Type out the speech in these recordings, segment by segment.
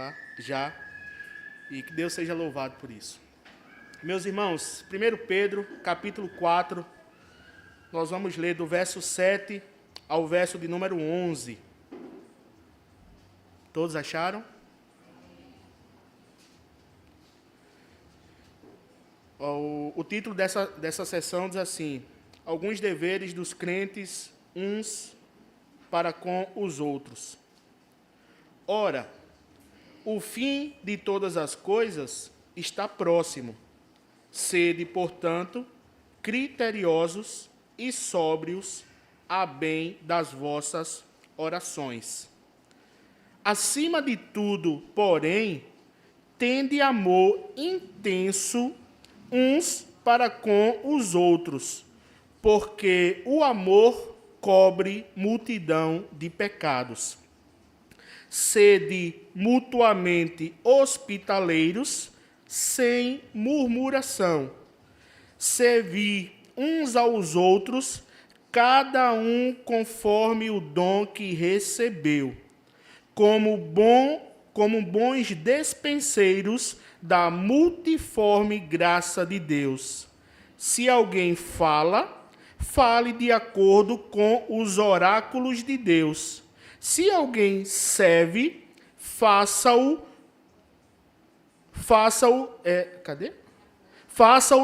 tá? Já. E que Deus seja louvado por isso. Meus irmãos, 1 Pedro, capítulo 4, nós vamos ler do verso 7 ao verso de número 11. Todos acharam? O título dessa sessão diz assim: alguns deveres dos crentes uns para com os outros. Ora, o fim de todas as coisas está próximo. Sede, portanto, criteriosos e sóbrios a bem das vossas orações. Acima de tudo, porém, tende amor intenso uns para com os outros, porque o amor cobre multidão de pecados. Sede mutuamente hospitaleiros, sem murmuração. Servi uns aos outros, cada um conforme o dom que recebeu, como bons despenseiros da multiforme graça de Deus. Se alguém fala, fale de acordo com os oráculos de Deus. Se alguém serve, faça-o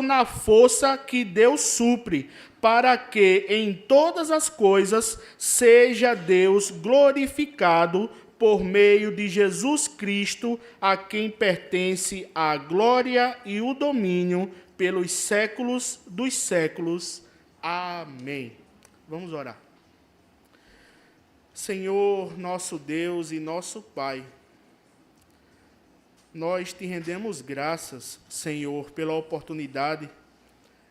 na força que Deus supre, para que em todas as coisas seja Deus glorificado por meio de Jesus Cristo, a quem pertence a glória e o domínio pelos séculos dos séculos. Amém. Vamos orar. Senhor, nosso Deus e nosso Pai, nós te rendemos graças, Senhor, pela oportunidade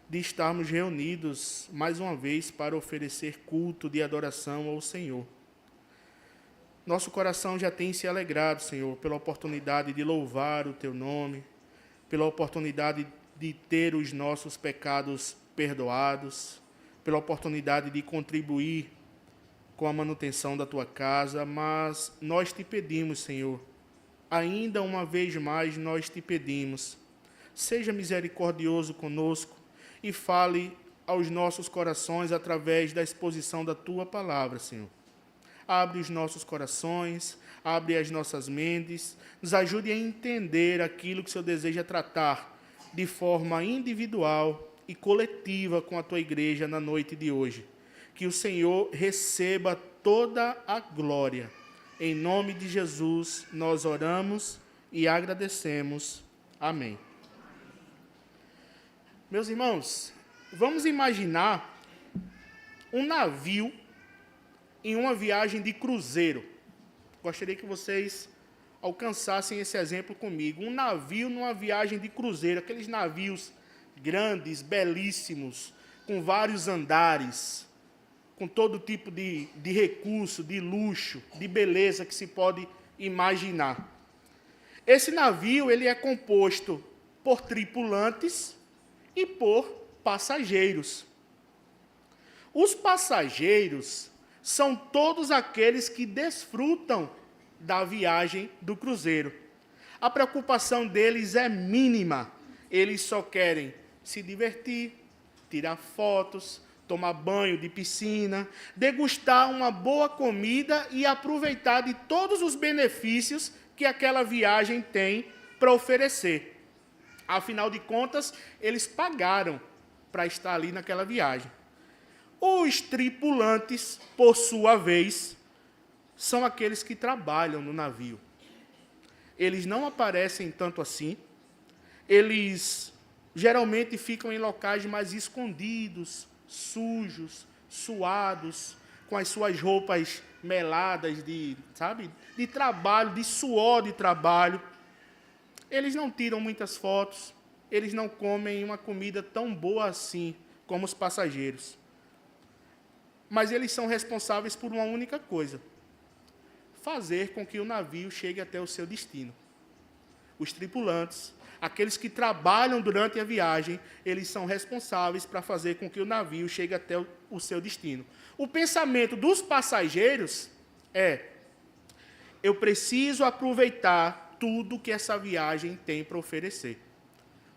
de estarmos reunidos mais uma vez para oferecer culto de adoração ao Senhor. Nosso coração já tem se alegrado, Senhor, pela oportunidade de louvar o Teu nome, pela oportunidade de ter os nossos pecados perdoados, pela oportunidade de contribuir com a manutenção da Tua casa, mas nós te pedimos, Senhor, ainda uma vez mais nós te pedimos, seja misericordioso conosco e fale aos nossos corações através da exposição da Tua palavra, Senhor. Abre os nossos corações, abre as nossas mentes, nos ajude a entender aquilo que o Senhor deseja tratar de forma individual e coletiva com a Tua igreja na noite de hoje. Que o Senhor receba toda a glória. Em nome de Jesus, nós oramos e agradecemos. Amém. Meus irmãos, vamos imaginar um navio em uma viagem de cruzeiro. Gostaria que vocês alcançassem esse exemplo comigo. Um navio numa viagem de cruzeiro, aqueles navios grandes, belíssimos, com vários andares, com todo tipo de recurso, de luxo, de beleza que se pode imaginar. Esse navio ele é composto por tripulantes e por passageiros. Os passageiros são todos aqueles que desfrutam da viagem do cruzeiro. A preocupação deles é mínima. Eles só querem se divertir, tirar fotos, tomar banho de piscina, degustar uma boa comida e aproveitar de todos os benefícios que aquela viagem tem para oferecer. Afinal de contas, eles pagaram para estar ali naquela viagem. Os tripulantes, por sua vez, são aqueles que trabalham no navio. Eles não aparecem tanto assim. Eles geralmente ficam em locais mais escondidos, sujos, suados, com as suas roupas meladas de trabalho, de suor de trabalho. Eles não tiram muitas fotos, eles não comem uma comida tão boa assim como os passageiros. Mas eles são responsáveis por uma única coisa: fazer com que o navio chegue até o seu destino. Os tripulantes, aqueles que trabalham durante a viagem, eles são responsáveis para fazer com que o navio chegue até o seu destino. O pensamento dos passageiros é: eu preciso aproveitar tudo que essa viagem tem para oferecer.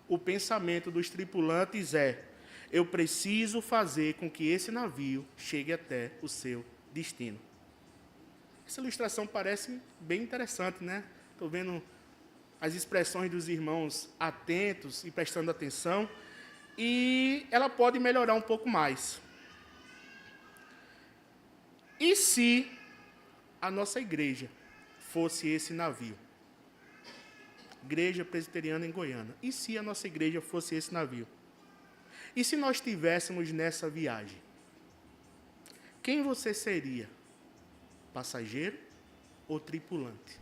O pensamento dos tripulantes é: eu preciso fazer com que esse navio chegue até o seu destino. Essa ilustração parece bem interessante, né? Estou vendo as expressões dos irmãos atentos e prestando atenção, e ela pode melhorar um pouco mais. E se a nossa igreja fosse esse navio? Igreja Presbiteriana em Goiânia. E se a nossa igreja fosse esse navio? E se nós estivéssemos nessa viagem? Quem você seria? Passageiro ou tripulante?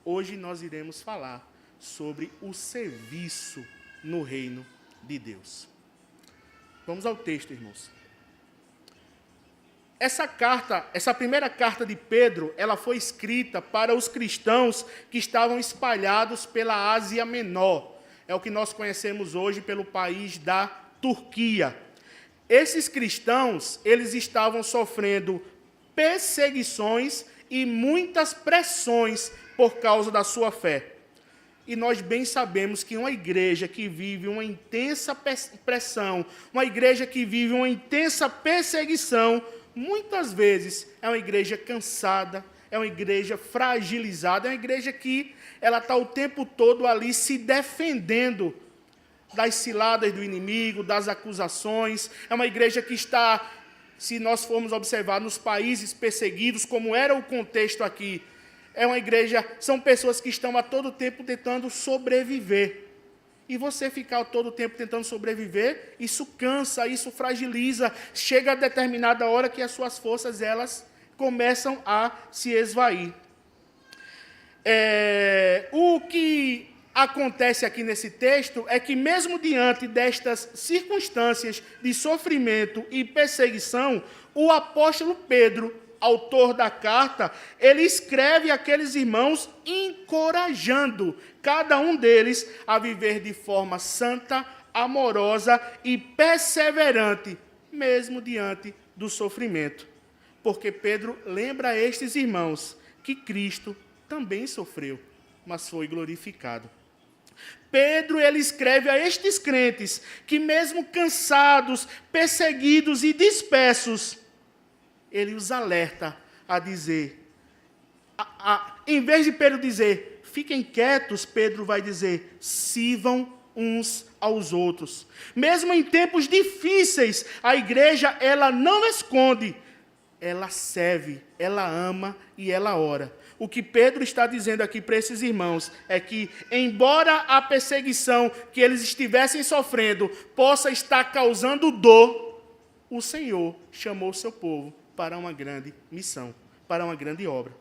Hoje nós iremos falar sobre o serviço no reino de Deus. Vamos ao texto, irmãos. Essa primeira carta de Pedro, ela foi escrita para os cristãos que estavam espalhados pela Ásia Menor. É o que nós conhecemos hoje pelo país da Turquia. Esses cristãos, eles estavam sofrendo perseguições e muitas pressões por causa da sua fé. E nós bem sabemos que uma igreja que vive uma intensa pressão, uma igreja que vive uma intensa perseguição, muitas vezes é uma igreja cansada, é uma igreja fragilizada, é uma igreja que ela está o tempo todo ali se defendendo das ciladas do inimigo, das acusações. É uma igreja que está, se nós formos observar nos países perseguidos, como era o contexto aqui, é uma igreja, são pessoas que estão a todo tempo tentando sobreviver. E você ficar todo o tempo tentando sobreviver, isso cansa, isso fragiliza. Chega a determinada hora que as suas forças, elas começam a se esvair. O que acontece aqui nesse texto é que, mesmo diante destas circunstâncias de sofrimento e perseguição, o apóstolo Pedro, autor da carta, ele escreve àqueles irmãos encorajando cada um deles a viver de forma santa, amorosa e perseverante, mesmo diante do sofrimento. Porque Pedro lembra a estes irmãos que Cristo também sofreu, mas foi glorificado. Pedro, ele escreve a estes crentes que, mesmo cansados, perseguidos e dispersos, ele os alerta a dizer, em vez de Pedro dizer, fiquem quietos, Pedro vai dizer, sirvam uns aos outros. Mesmo em tempos difíceis, a igreja, ela não esconde, ela serve, ela ama e ela ora. O que Pedro está dizendo aqui para esses irmãos é que, embora a perseguição que eles estivessem sofrendo possa estar causando dor, o Senhor chamou o seu povo para uma grande missão, para uma grande obra.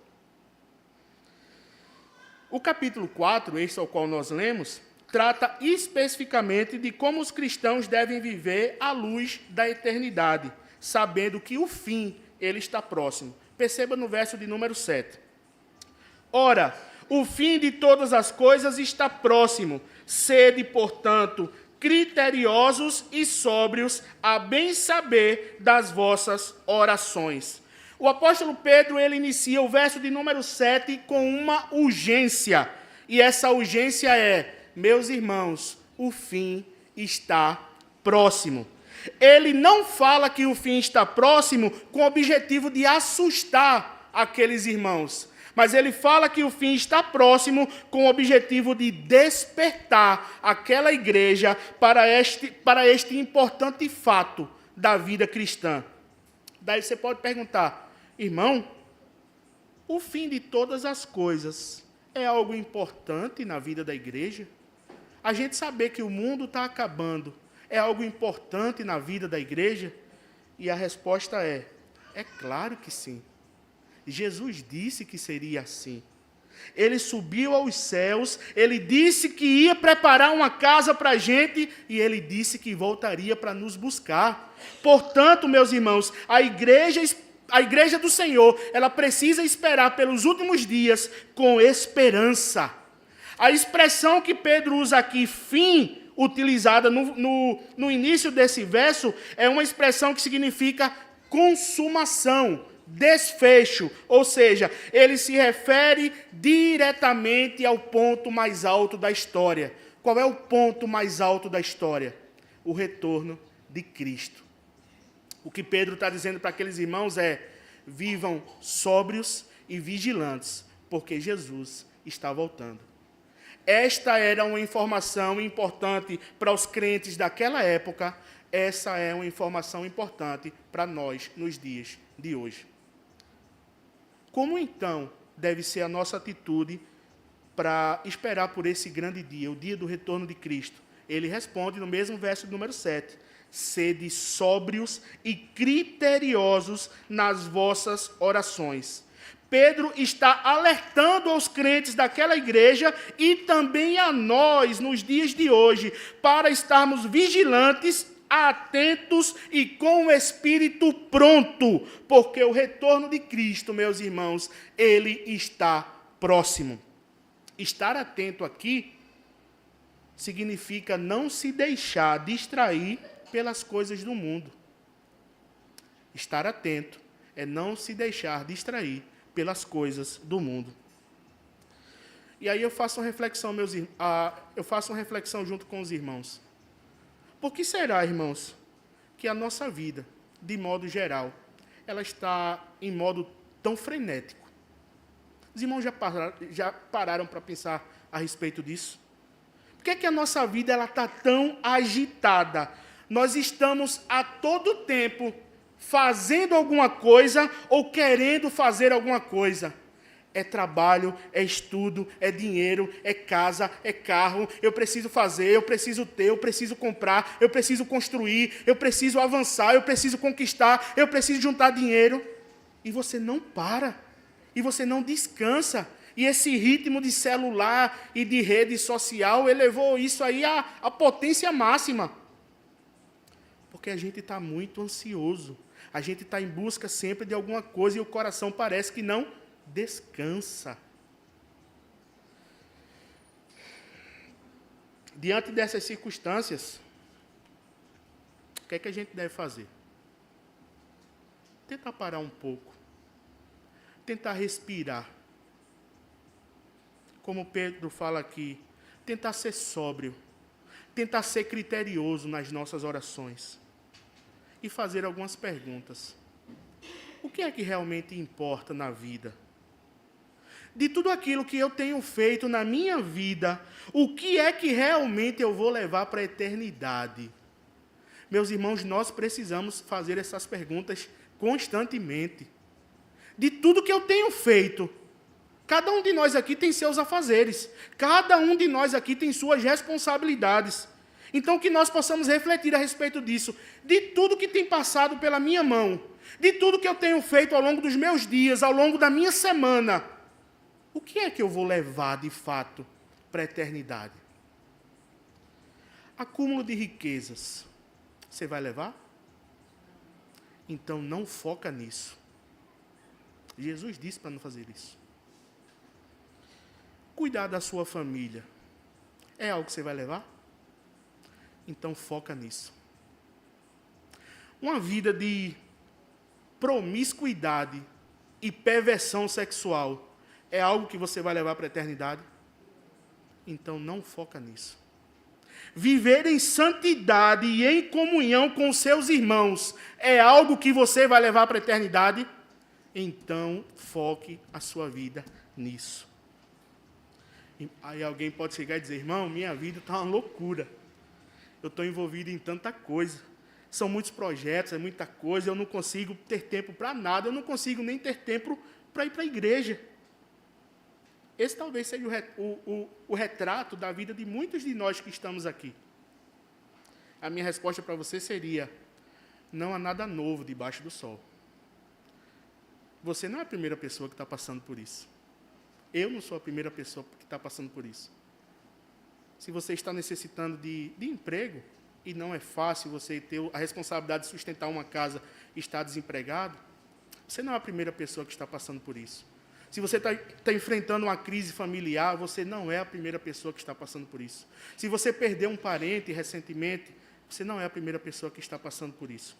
O capítulo 4, esse ao qual nós lemos, trata especificamente de como os cristãos devem viver à luz da eternidade, sabendo que o fim, ele está próximo. Perceba no verso de número 7. Ora, o fim de todas as coisas está próximo. Sede, portanto, criteriosos e sóbrios, a bem saber das vossas orações. O apóstolo Pedro, ele inicia o verso de número 7 com uma urgência. E essa urgência é, meus irmãos, o fim está próximo. Ele não fala que o fim está próximo com o objetivo de assustar aqueles irmãos. Mas ele fala que o fim está próximo com o objetivo de despertar aquela igreja para este importante fato da vida cristã. Daí você pode perguntar, irmão, o fim de todas as coisas é algo importante na vida da igreja? A gente saber que o mundo está acabando é algo importante na vida da igreja? E a resposta é claro que sim. Jesus disse que seria assim. Ele subiu aos céus, ele disse que ia preparar uma casa para a gente e ele disse que voltaria para nos buscar. Portanto, meus irmãos, a igreja do Senhor, ela precisa esperar pelos últimos dias com esperança. A expressão que Pedro usa aqui, fim, utilizada no início desse verso, é uma expressão que significa consumação, desfecho, ou seja, ele se refere diretamente ao ponto mais alto da história. Qual é o ponto mais alto da história? O retorno de Cristo. O que Pedro está dizendo para aqueles irmãos é: vivam sóbrios e vigilantes, porque Jesus está voltando. Esta era uma informação importante para os crentes daquela época, essa é uma informação importante para nós nos dias de hoje. Como então deve ser a nossa atitude para esperar por esse grande dia, o dia do retorno de Cristo? Ele responde no mesmo verso número 7. Sede sóbrios e criteriosos nas vossas orações. Pedro está alertando aos crentes daquela igreja e também a nós, nos dias de hoje, para estarmos vigilantes, atentos e com o espírito pronto, porque o retorno de Cristo, meus irmãos, ele está próximo. Estar atento aqui significa não se deixar distrair pelas coisas do mundo. Estar atento é não se deixar distrair pelas coisas do mundo. E aí eu faço uma reflexão, junto com os irmãos. Por que será, irmãos, que a nossa vida, de modo geral, ela está em modo tão frenético? Os irmãos já pararam para pensar a respeito disso? Por que a nossa vida está tão agitada? Nós estamos a todo tempo fazendo alguma coisa ou querendo fazer alguma coisa. É trabalho, é estudo, é dinheiro, é casa, é carro. Eu preciso fazer, eu preciso ter, eu preciso comprar, eu preciso construir, eu preciso avançar, eu preciso conquistar, eu preciso juntar dinheiro. E você não para, e você não descansa. E esse ritmo de celular e de rede social elevou isso aí à potência máxima. Porque a gente está muito ansioso. A gente está em busca sempre de alguma coisa e o coração parece que não descansa. Diante dessas circunstâncias, o que é que a gente deve fazer? Tentar parar um pouco. Tentar respirar. Como Pedro fala aqui, tentar ser sóbrio. Tentar ser criterioso nas nossas orações. E fazer algumas perguntas. O que é que realmente importa na vida? De tudo aquilo que eu tenho feito na minha vida, o que é que realmente eu vou levar para a eternidade? Meus irmãos, nós precisamos fazer essas perguntas constantemente. De tudo que eu tenho feito, cada um de nós aqui tem seus afazeres. Cada um de nós aqui tem suas responsabilidades. Então, que nós possamos refletir a respeito disso, de tudo que tem passado pela minha mão, de tudo que eu tenho feito ao longo dos meus dias, ao longo da minha semana, o que é que eu vou levar, de fato, para a eternidade? Acúmulo de riquezas, você vai levar? Então, não foca nisso. Jesus disse para não fazer isso. Cuidar da sua família, é algo que você vai levar? Então foca nisso. Uma vida de promiscuidade e perversão sexual é algo que você vai levar para a eternidade? Então não foca nisso. Viver em santidade e em comunhão com os seus irmãos é algo que você vai levar para a eternidade? Então foque a sua vida nisso. Aí alguém pode chegar e dizer: irmão, minha vida está uma loucura. Eu estou envolvido em tanta coisa. São muitos projetos, é muita coisa, eu não consigo ter tempo para nada, eu não consigo nem ter tempo para ir para a igreja. Esse talvez seja o retrato da vida de muitos de nós que estamos aqui. A minha resposta para você seria: não há nada novo debaixo do sol. Você não é a primeira pessoa que está passando por isso. Eu não sou a primeira pessoa que está passando por isso. Se você está necessitando de emprego, e não é fácil você ter a responsabilidade de sustentar uma casa e estar desempregado, você não é a primeira pessoa que está passando por isso. Se você está enfrentando uma crise familiar, você não é a primeira pessoa que está passando por isso. Se você perdeu um parente recentemente, você não é a primeira pessoa que está passando por isso.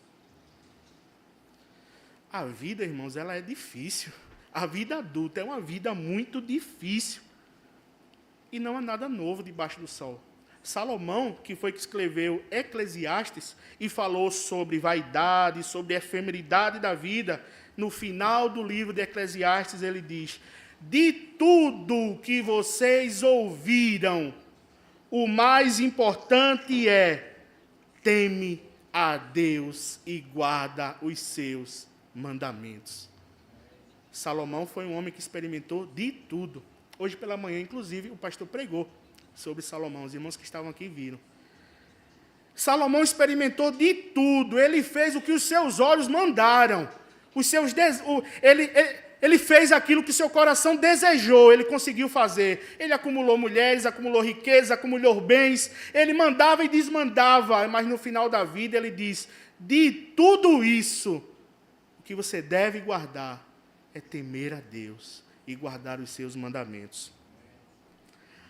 A vida, irmãos, ela é difícil. A vida adulta é uma vida muito difícil. E não há nada novo debaixo do sol. Salomão, que foi que escreveu Eclesiastes e falou sobre vaidade, sobre efemeridade da vida, no final do livro de Eclesiastes ele diz: de tudo que vocês ouviram, o mais importante é: teme a Deus e guarda os seus mandamentos. Salomão foi um homem que experimentou de tudo. Hoje pela manhã, inclusive, o pastor pregou sobre Salomão. Os irmãos que estavam aqui viram. Salomão experimentou de tudo. Ele fez o que os seus olhos mandaram. Ele fez aquilo que seu coração desejou. Ele conseguiu fazer. Ele acumulou mulheres, acumulou riquezas, acumulou bens. Ele mandava e desmandava. Mas no final da vida ele diz: de tudo isso, o que você deve guardar é temer a Deus e guardar os seus mandamentos.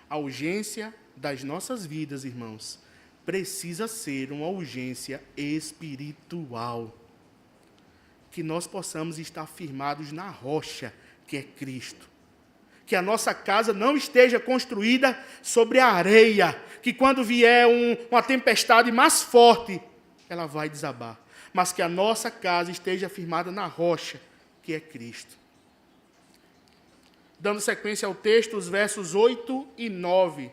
A urgência das nossas vidas, irmãos, precisa ser uma urgência espiritual. Que nós possamos estar firmados na rocha, que é Cristo. Que a nossa casa não esteja construída sobre a areia, que quando vier uma tempestade mais forte, ela vai desabar. Mas que a nossa casa esteja firmada na rocha, que é Cristo. Dando sequência ao texto, os versos 8 e 9.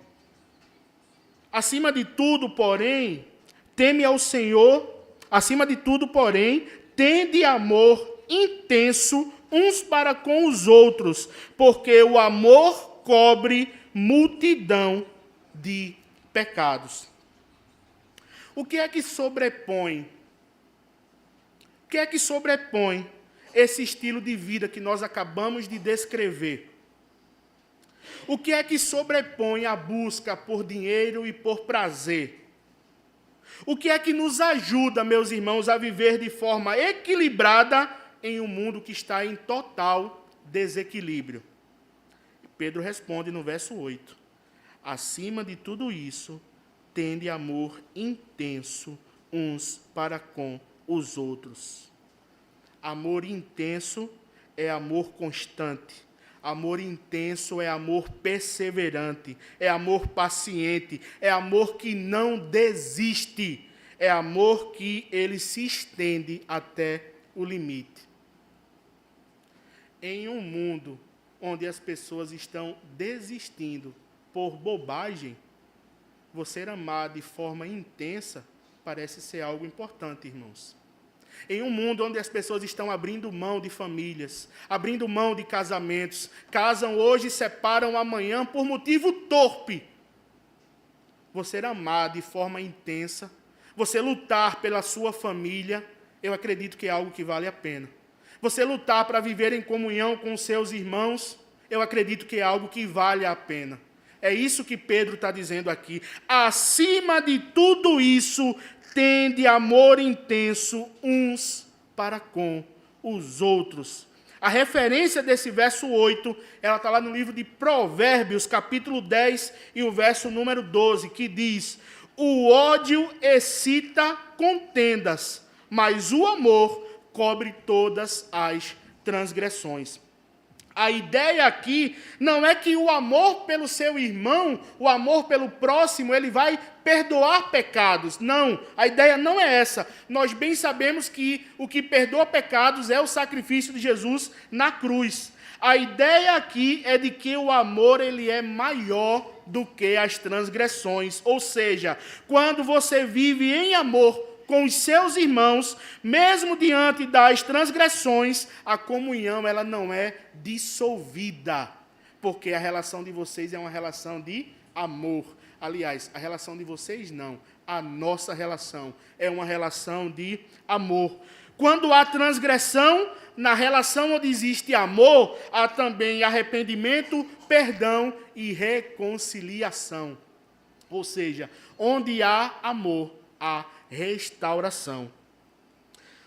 Acima de tudo, porém, teme ao Senhor. Acima de tudo, porém, tende amor intenso uns para com os outros, porque o amor cobre multidão de pecados. O que é que sobrepõe? O que é que sobrepõe esse estilo de vida que nós acabamos de descrever? O que é que sobrepõe a busca por dinheiro e por prazer? O que é que nos ajuda, meus irmãos, a viver de forma equilibrada em um mundo que está em total desequilíbrio? Pedro responde no verso 8: acima de tudo isso, tende amor intenso uns para com os outros. Amor intenso é amor constante. Amor intenso é amor perseverante, é amor paciente, é amor que não desiste, é amor que ele se estende até o limite. Em um mundo onde as pessoas estão desistindo por bobagem, você amar de forma intensa parece ser algo importante, irmãos. Em um mundo onde as pessoas estão abrindo mão de famílias, abrindo mão de casamentos, casam hoje e separam amanhã por motivo torpe. Você amar de forma intensa, você lutar pela sua família, eu acredito que é algo que vale a pena. Você lutar para viver em comunhão com os seus irmãos, eu acredito que é algo que vale a pena. É isso que Pedro está dizendo aqui. Acima de tudo isso, tende amor intenso uns para com os outros. A referência desse verso 8, ela está lá no livro de Provérbios, capítulo 10, e o verso número 12, que diz: o ódio excita contendas, mas o amor cobre todas as transgressões. A ideia aqui não é que o amor pelo seu irmão, o amor pelo próximo, ele vai perdoar pecados. Não, a ideia não é essa. Nós bem sabemos que o que perdoa pecados é o sacrifício de Jesus na cruz. A ideia aqui é de que o amor ele é maior do que as transgressões. Ou seja, quando você vive em amor com os seus irmãos, mesmo diante das transgressões, a comunhão ela não é dissolvida, porque a relação de vocês é uma relação de amor. Aliás, a relação de vocês não, a nossa relação é uma relação de amor. Quando há transgressão, na relação onde existe amor, há também arrependimento, perdão e reconciliação. Ou seja, onde há amor, há restauração.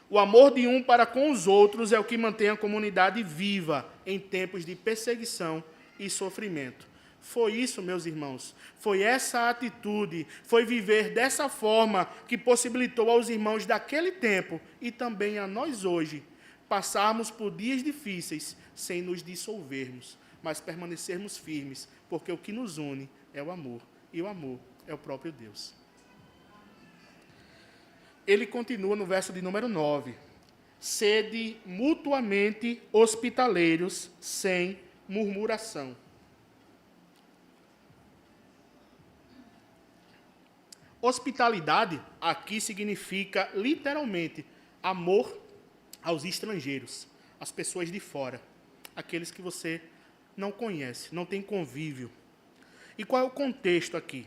O amor de um para com os outros é o que mantém a comunidade viva em tempos de perseguição e sofrimento. Foi isso, meus irmãos, foi essa atitude, foi viver dessa forma que possibilitou aos irmãos daquele tempo e também a nós hoje passarmos por dias difíceis sem nos dissolvermos, mas permanecermos firmes, porque o que nos une é o amor, e o amor é o próprio Deus. Ele continua no verso de número 9. Sede mutuamente hospitaleiros sem murmuração. Hospitalidade aqui significa literalmente amor aos estrangeiros, às pessoas de fora, aqueles que você não conhece, não tem convívio. E qual é o contexto aqui?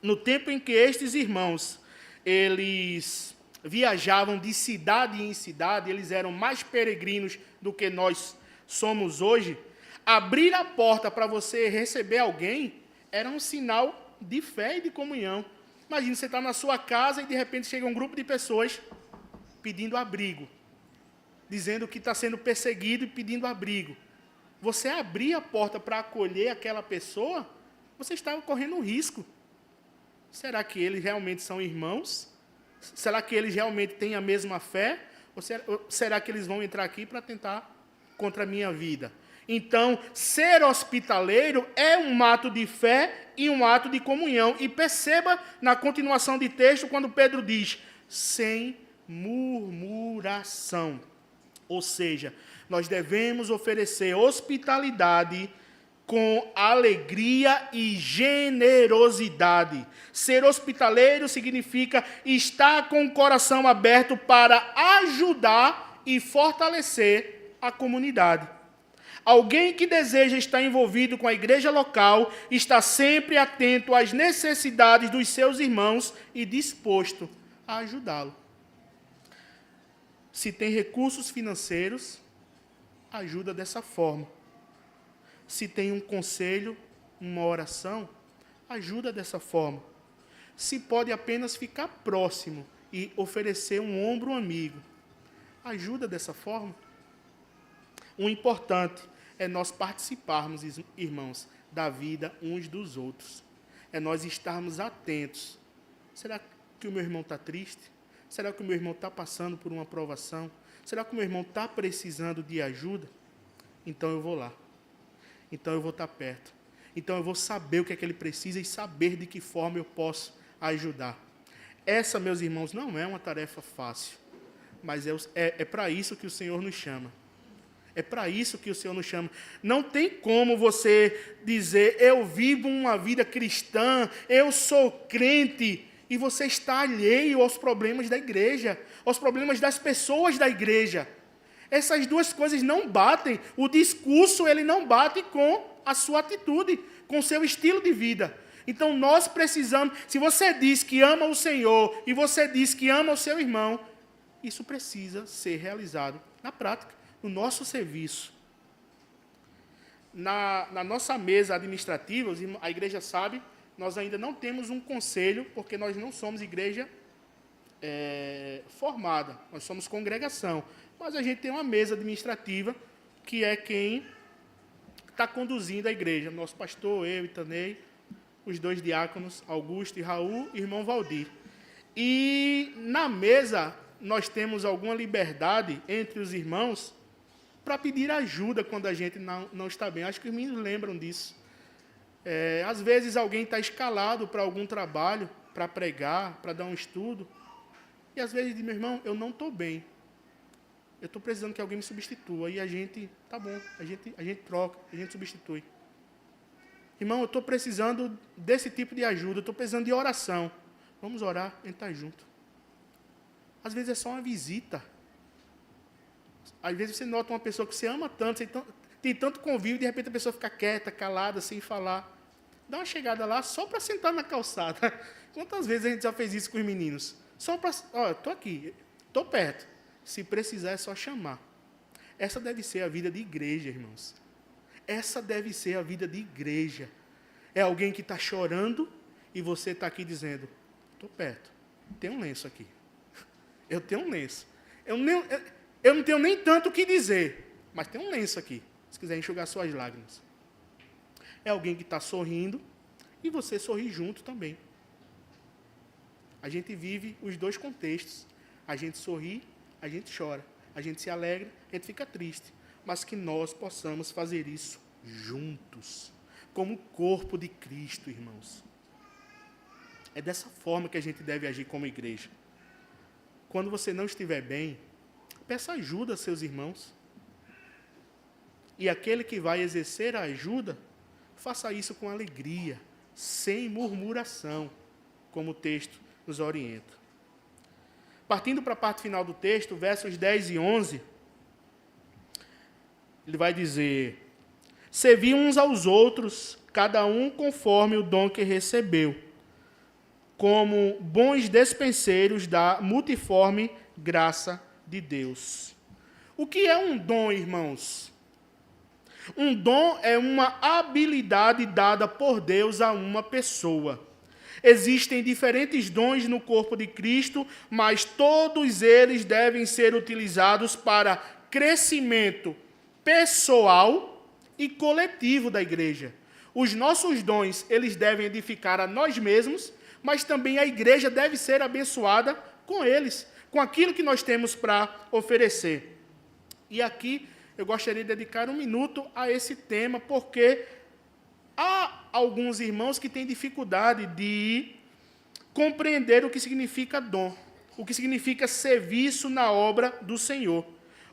No tempo em que estes irmãos, eles viajavam de cidade em cidade, eles eram mais peregrinos do que nós somos hoje, abrir a porta para você receber alguém era um sinal de fé e de comunhão. Imagina, você está na sua casa e de repente chega um grupo de pessoas pedindo abrigo, dizendo que está sendo perseguido e pedindo abrigo. Você abrir a porta para acolher aquela pessoa, você está correndo um risco. Será que eles realmente são irmãos? Será que eles realmente têm a mesma fé? Ou será que eles vão entrar aqui para tentar contra a minha vida? Então, ser hospitaleiro é um ato de fé e um ato de comunhão. E perceba na continuação de texto, quando Pedro diz, sem murmuração. Ou seja, nós devemos oferecer hospitalidade com alegria e generosidade. Ser hospitaleiro significa estar com o coração aberto para ajudar e fortalecer a comunidade. Alguém que deseja estar envolvido com a igreja local está sempre atento às necessidades dos seus irmãos e disposto a ajudá-lo. Se tem recursos financeiros, ajuda dessa forma. Se tem um conselho, uma oração, ajuda dessa forma. Se pode apenas ficar próximo e oferecer um ombro amigo, ajuda dessa forma. O importante é nós participarmos, irmãos, da vida uns dos outros. É nós estarmos atentos. Será que o meu irmão está triste? Será que o meu irmão está passando por uma provação? Será que o meu irmão está precisando de ajuda? Então eu vou lá. Então eu vou estar perto. Então eu vou saber o que é que ele precisa e saber de que forma eu posso ajudar. Essa, meus irmãos, não é uma tarefa fácil, mas é para isso que o Senhor nos chama. É para isso que o Senhor nos chama. Não tem como você dizer, eu vivo uma vida cristã, eu sou crente, e você está alheio aos problemas da igreja, aos problemas das pessoas da igreja. Essas duas coisas não batem. O discurso ele não bate com a sua atitude, com o seu estilo de vida. Então nós precisamos, se você diz que ama o Senhor e você diz que ama o seu irmão, isso precisa ser realizado na prática, no nosso serviço. Na nossa mesa administrativa, a igreja sabe, nós ainda não temos um conselho, porque nós não somos igreja formada, nós somos congregação. Mas a gente tem uma mesa administrativa, que é quem está conduzindo a igreja. Nosso pastor, eu e Tanei, os dois diáconos, Augusto e Raul, e irmão Valdir. E na mesa nós temos alguma liberdade entre os irmãos para pedir ajuda quando a gente não está bem. Acho que os meninos lembram disso. Às vezes alguém está escalado para algum trabalho, para pregar, para dar um estudo, e às vezes diz, meu irmão, eu não estou bem. Eu estou precisando que alguém me substitua. E a gente, tá bom, a gente troca, a gente substitui. Irmão, eu estou precisando desse tipo de ajuda, eu estou precisando de oração. Vamos orar, a gente está junto. Às vezes é só uma visita. Às vezes você nota uma pessoa que você ama tanto, você tem tanto convívio, de repente a pessoa fica quieta, calada, sem falar. Dá uma chegada lá só para sentar na calçada. Quantas vezes a gente já fez isso com os meninos? Só para, estou aqui, estou perto. Se precisar, é só chamar. Essa deve ser a vida de igreja, irmãos. Essa deve ser a vida de igreja. É alguém que está chorando e você está aqui dizendo, estou perto, tem um lenço aqui. Eu tenho um lenço. Eu não tenho nem tanto o que dizer, mas tem um lenço aqui, se quiser enxugar suas lágrimas. É alguém que está sorrindo e você sorri junto também. A gente vive os dois contextos. A gente sorri, a gente chora. a gente se alegra, a gente fica triste. Mas que nós possamos fazer isso juntos, como corpo de Cristo, irmãos. É dessa forma que a gente deve agir como igreja. Quando você não estiver bem, peça ajuda a seus irmãos. E aquele que vai exercer a ajuda, faça isso com alegria, sem murmuração, como o texto nos orienta. Partindo para a parte final do texto, versos 10 e 11, ele vai dizer: servi uns aos outros, cada um conforme o dom que recebeu, como bons despenseiros da multiforme graça de Deus. O que é um dom, irmãos? Um dom é uma habilidade dada por Deus a uma pessoa. Existem diferentes dons no corpo de Cristo, mas todos eles devem ser utilizados para crescimento pessoal e coletivo da igreja. Os nossos dons, eles devem edificar a nós mesmos, mas também a igreja deve ser abençoada com eles, com aquilo que nós temos para oferecer. E aqui eu gostaria de dedicar 1 minuto a esse tema, porque há alguns irmãos que têm dificuldade de compreender o que significa dom, o que significa serviço na obra do Senhor.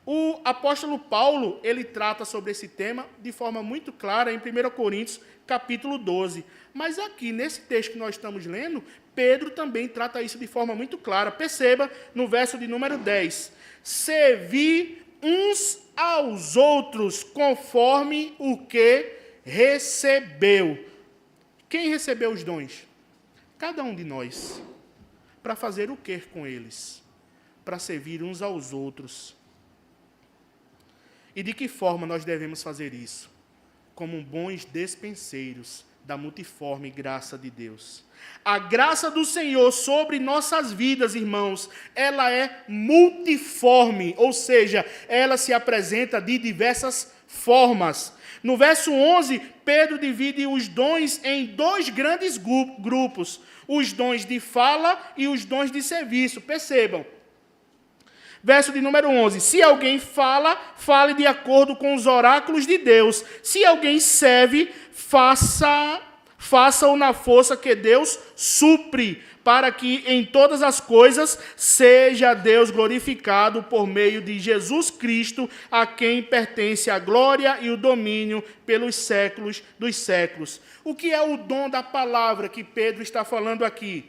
O apóstolo Paulo, ele trata sobre esse tema de forma muito clara em 1 Coríntios, capítulo 12. Mas aqui, nesse texto que nós estamos lendo, Pedro também trata isso de forma muito clara. Perceba no verso de número 10. Servi uns aos outros conforme o que recebeu. Quem recebeu os dons? Cada um de nós. Para fazer o que com eles? Para servir uns aos outros. E de que forma nós devemos fazer isso? Como bons despenseiros da multiforme graça de Deus. A graça do Senhor sobre nossas vidas, irmãos, ela é multiforme, ou seja, ela se apresenta de diversas formas. No verso 11, Pedro divide os dons em 2 grandes grupos, os dons de fala e os dons de serviço. Percebam. Verso de número 11. Se alguém fala, fale de acordo com os oráculos de Deus. Se alguém serve, faça-o na força que Deus supre, para que em todas as coisas seja Deus glorificado por meio de Jesus Cristo, a quem pertence a glória e o domínio pelos séculos dos séculos. O que é o dom da palavra que Pedro está falando aqui?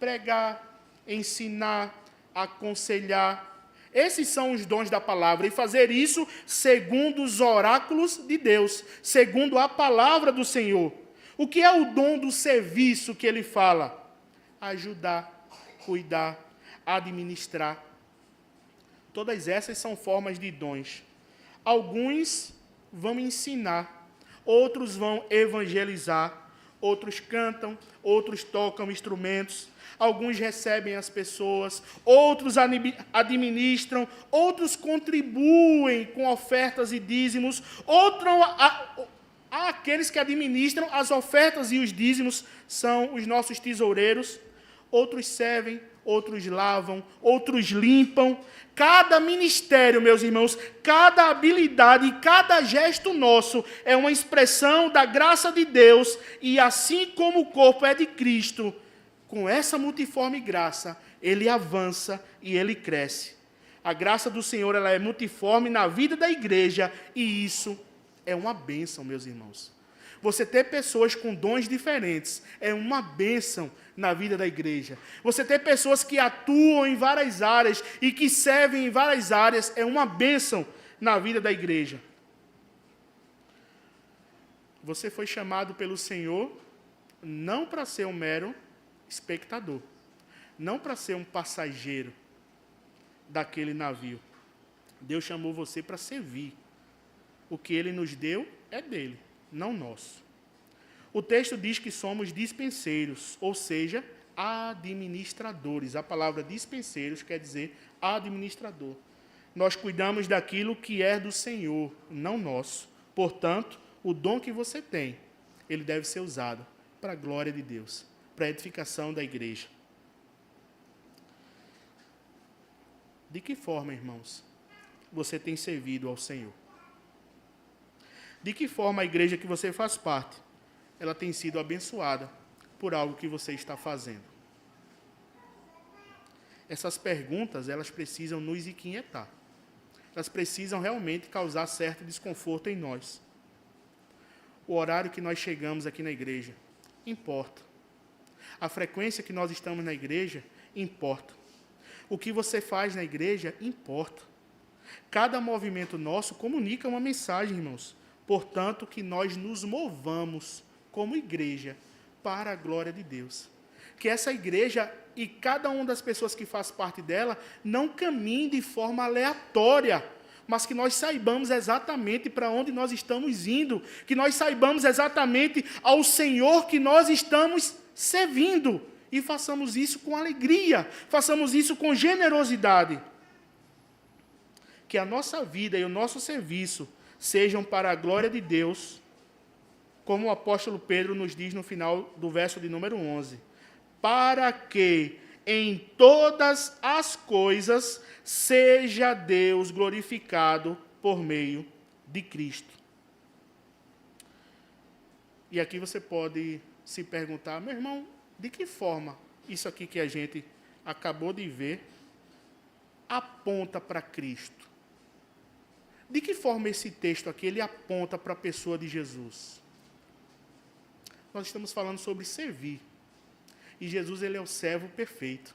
Pregar, ensinar, aconselhar. Esses são os dons da palavra, e fazer isso segundo os oráculos de Deus, segundo a palavra do Senhor. O que é o dom do serviço que ele fala? Ajudar, cuidar, administrar. Todas essas são formas de dons. Alguns vão ensinar, outros vão evangelizar, outros cantam, outros tocam instrumentos. Alguns recebem as pessoas, outros administram, outros contribuem com ofertas e dízimos, há aqueles que administram as ofertas e os dízimos, são os nossos tesoureiros. Outros servem, outros lavam, outros limpam. Cada ministério, meus irmãos, cada habilidade e cada gesto nosso é uma expressão da graça de Deus, e assim como o corpo é de Cristo, com essa multiforme graça, ele avança e ele cresce. A graça do Senhor, ela é multiforme na vida da igreja, e isso é uma bênção, meus irmãos. Você ter pessoas com dons diferentes é uma bênção na vida da igreja. Você ter pessoas que atuam em várias áreas e que servem em várias áreas é uma bênção na vida da igreja. Você foi chamado pelo Senhor não para ser um mero espectador, não para ser um passageiro daquele navio. Deus chamou você para servir. O que Ele nos deu é dele, não nosso. O texto diz que somos dispenseiros, ou seja, administradores. A palavra dispenseiros quer dizer administrador. Nós cuidamos daquilo que é do Senhor, não nosso. Portanto, o dom que você tem, ele deve ser usado para a glória de Deus, para a edificação da igreja. De que forma, irmãos, você tem servido ao Senhor? De que forma a igreja que você faz parte, ela tem sido abençoada por algo que você está fazendo? Essas perguntas, elas precisam nos inquietar. Elas precisam realmente causar certo desconforto em nós. O horário que nós chegamos aqui na igreja importa. A frequência que nós estamos na igreja importa. O que você faz na igreja importa. Cada movimento nosso comunica uma mensagem, irmãos. Portanto, que nós nos movamos como igreja para a glória de Deus. Que essa igreja e cada uma das pessoas que faz parte dela não caminhe de forma aleatória, mas que nós saibamos exatamente para onde nós estamos indo, que nós saibamos exatamente ao Senhor que nós estamos servindo, e façamos isso com alegria, façamos isso com generosidade. Que a nossa vida e o nosso serviço sejam para a glória de Deus, como o apóstolo Pedro nos diz no final do verso de número 11, para que em todas as coisas seja Deus glorificado por meio de Cristo. E aqui você pode se perguntar, meu irmão, de que forma isso aqui que a gente acabou de ver aponta para Cristo? De que forma esse texto aqui ele aponta para a pessoa de Jesus? Nós estamos falando sobre servir. E Jesus, ele é o servo perfeito.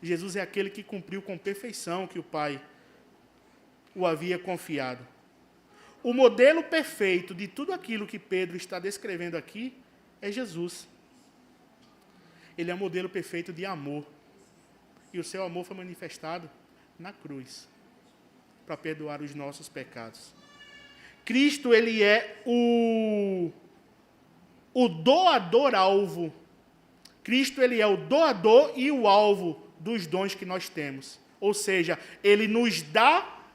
Jesus é aquele que cumpriu com perfeição que o Pai o havia confiado. O modelo perfeito de tudo aquilo que Pedro está descrevendo aqui é Jesus. Ele é o modelo perfeito de amor. E o seu amor foi manifestado na cruz, para perdoar os nossos pecados. Cristo, ele é o doador-alvo. Cristo, ele é o doador e o alvo dos dons que nós temos. Ou seja, ele nos dá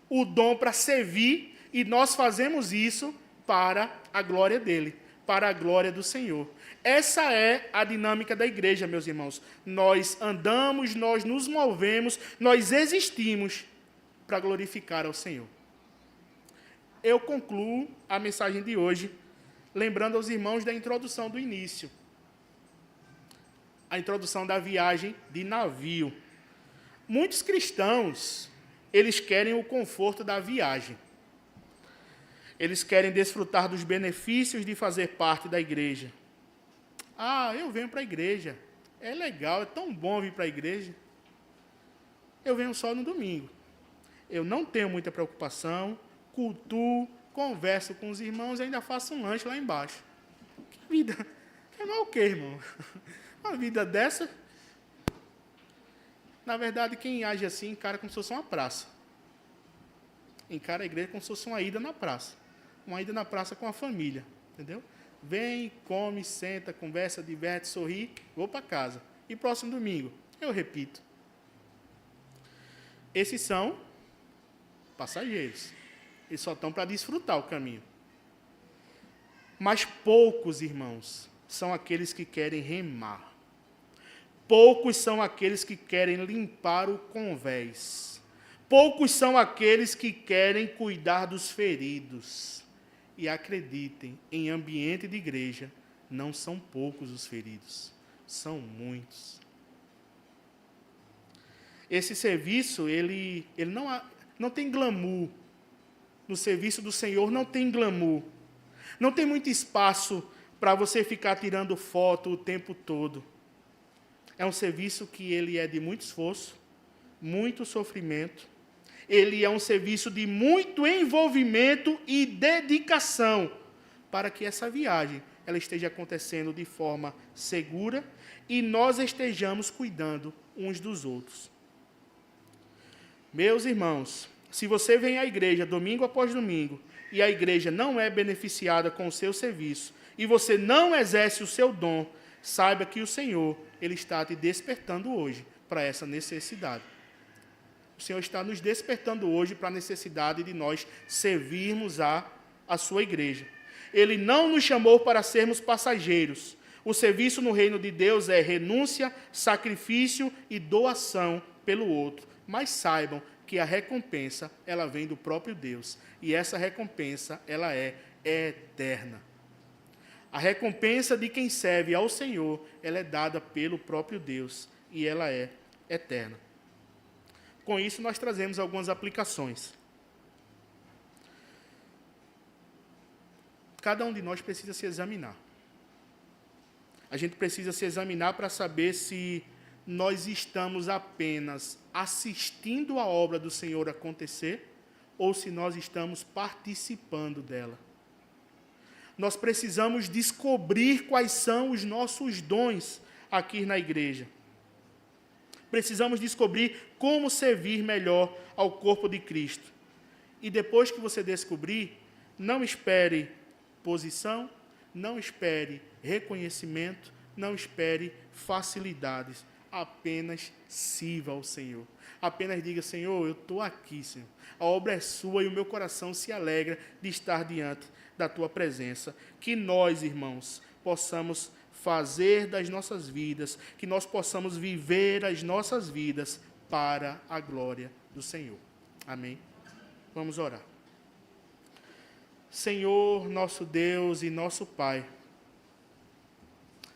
o dom para servir e nós fazemos isso para a glória dele, para a glória do Senhor. Essa é a dinâmica da igreja, meus irmãos. Nós andamos, nós nos movemos, nós existimos para glorificar ao Senhor. Eu concluo a mensagem de hoje lembrando aos irmãos da introdução do início. A introdução da viagem de navio. Muitos cristãos, eles querem o conforto da viagem. Eles querem desfrutar dos benefícios de fazer parte da igreja. Ah, eu venho para a igreja. É legal, é tão bom vir para a igreja. Eu venho só no domingo. Eu não tenho muita preocupação, cultuo, converso com os irmãos e ainda faço um lanche lá embaixo. Que vida? É mal o quê, irmão? Uma vida dessa, na verdade, quem age assim encara como se fosse uma praça. Encara a igreja como se fosse uma ida na praça. Uma ida na praça com a família, entendeu? Vem, come, senta, conversa, diverte, sorri, vou para casa. E próximo domingo, eu repito. Esses são passageiros. Eles só estão para desfrutar o caminho. Mas poucos, irmãos, são aqueles que querem remar. Poucos são aqueles que querem limpar o convés. Poucos são aqueles que querem cuidar dos feridos. E acreditem, em ambiente de igreja, não são poucos os feridos, são muitos. Esse serviço, ele não tem glamour. No serviço do Senhor não tem glamour. Não tem muito espaço para você ficar tirando foto o tempo todo. É um serviço que ele é de muito esforço, muito sofrimento. Ele é um serviço de muito envolvimento e dedicação para que essa viagem ela esteja acontecendo de forma segura e nós estejamos cuidando uns dos outros. Meus irmãos, se você vem à igreja domingo após domingo e a igreja não é beneficiada com o seu serviço e você não exerce o seu dom, saiba que o Senhor ele está te despertando hoje para essa necessidade. O Senhor está nos despertando hoje para a necessidade de nós servirmos a sua igreja. Ele não nos chamou para sermos passageiros. O serviço no reino de Deus é renúncia, sacrifício e doação pelo outro. Mas saibam porque a recompensa, ela vem do próprio Deus. E essa recompensa, ela é eterna. A recompensa de quem serve ao Senhor, ela é dada pelo próprio Deus. E ela é eterna. Com isso, nós trazemos algumas aplicações. Cada um de nós precisa se examinar. A gente precisa se examinar para saber se nós estamos apenas assistindo a obra do Senhor acontecer ou se nós estamos participando dela. Nós precisamos descobrir quais são os nossos dons aqui na igreja. Precisamos descobrir como servir melhor ao corpo de Cristo. E depois que você descobrir, não espere posição, não espere reconhecimento, não espere facilidades. Apenas sirva ao Senhor. Apenas diga, Senhor, eu estou aqui, Senhor. A obra é sua e o meu coração se alegra de estar diante da tua presença. Que nós, irmãos, possamos fazer das nossas vidas, que nós possamos viver as nossas vidas para a glória do Senhor. Amém? Vamos orar. Senhor, nosso Deus e nosso Pai,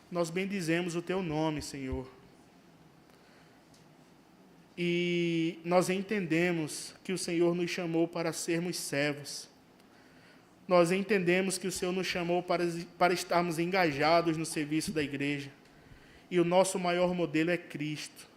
nós bendizemos o teu nome, Senhor. E nós entendemos que o Senhor nos chamou para sermos servos. Nós entendemos que o Senhor nos chamou para estarmos engajados no serviço da igreja. E o nosso maior modelo é Cristo.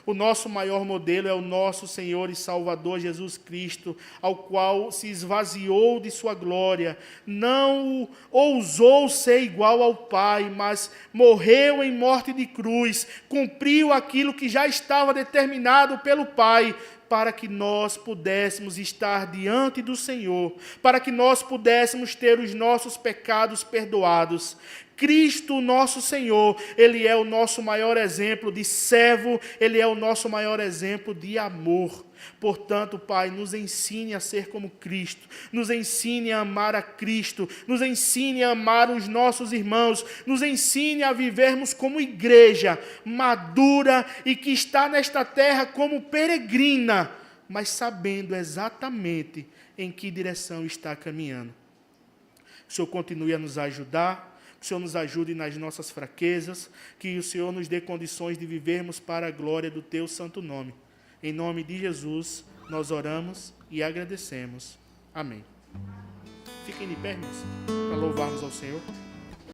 O nosso maior modelo é o nosso Senhor e Salvador Jesus Cristo, ao qual se esvaziou de sua glória, não ousou ser igual ao Pai, mas morreu em morte de cruz, cumpriu aquilo que já estava determinado pelo Pai, para que nós pudéssemos estar diante do Senhor, para que nós pudéssemos ter os nossos pecados perdoados. Cristo, nosso Senhor, Ele é o nosso maior exemplo de servo, Ele é o nosso maior exemplo de amor. Portanto, Pai, nos ensine a ser como Cristo, nos ensine a amar a Cristo, nos ensine a amar os nossos irmãos, nos ensine a vivermos como igreja madura e que está nesta terra como peregrina, mas sabendo exatamente em que direção está caminhando. Que o Senhor continue a nos ajudar, que o Senhor nos ajude nas nossas fraquezas, que o Senhor nos dê condições de vivermos para a glória do teu santo nome. Em nome de Jesus, nós oramos e agradecemos. Amém. Fiquem de pé, irmãos, para louvarmos ao Senhor.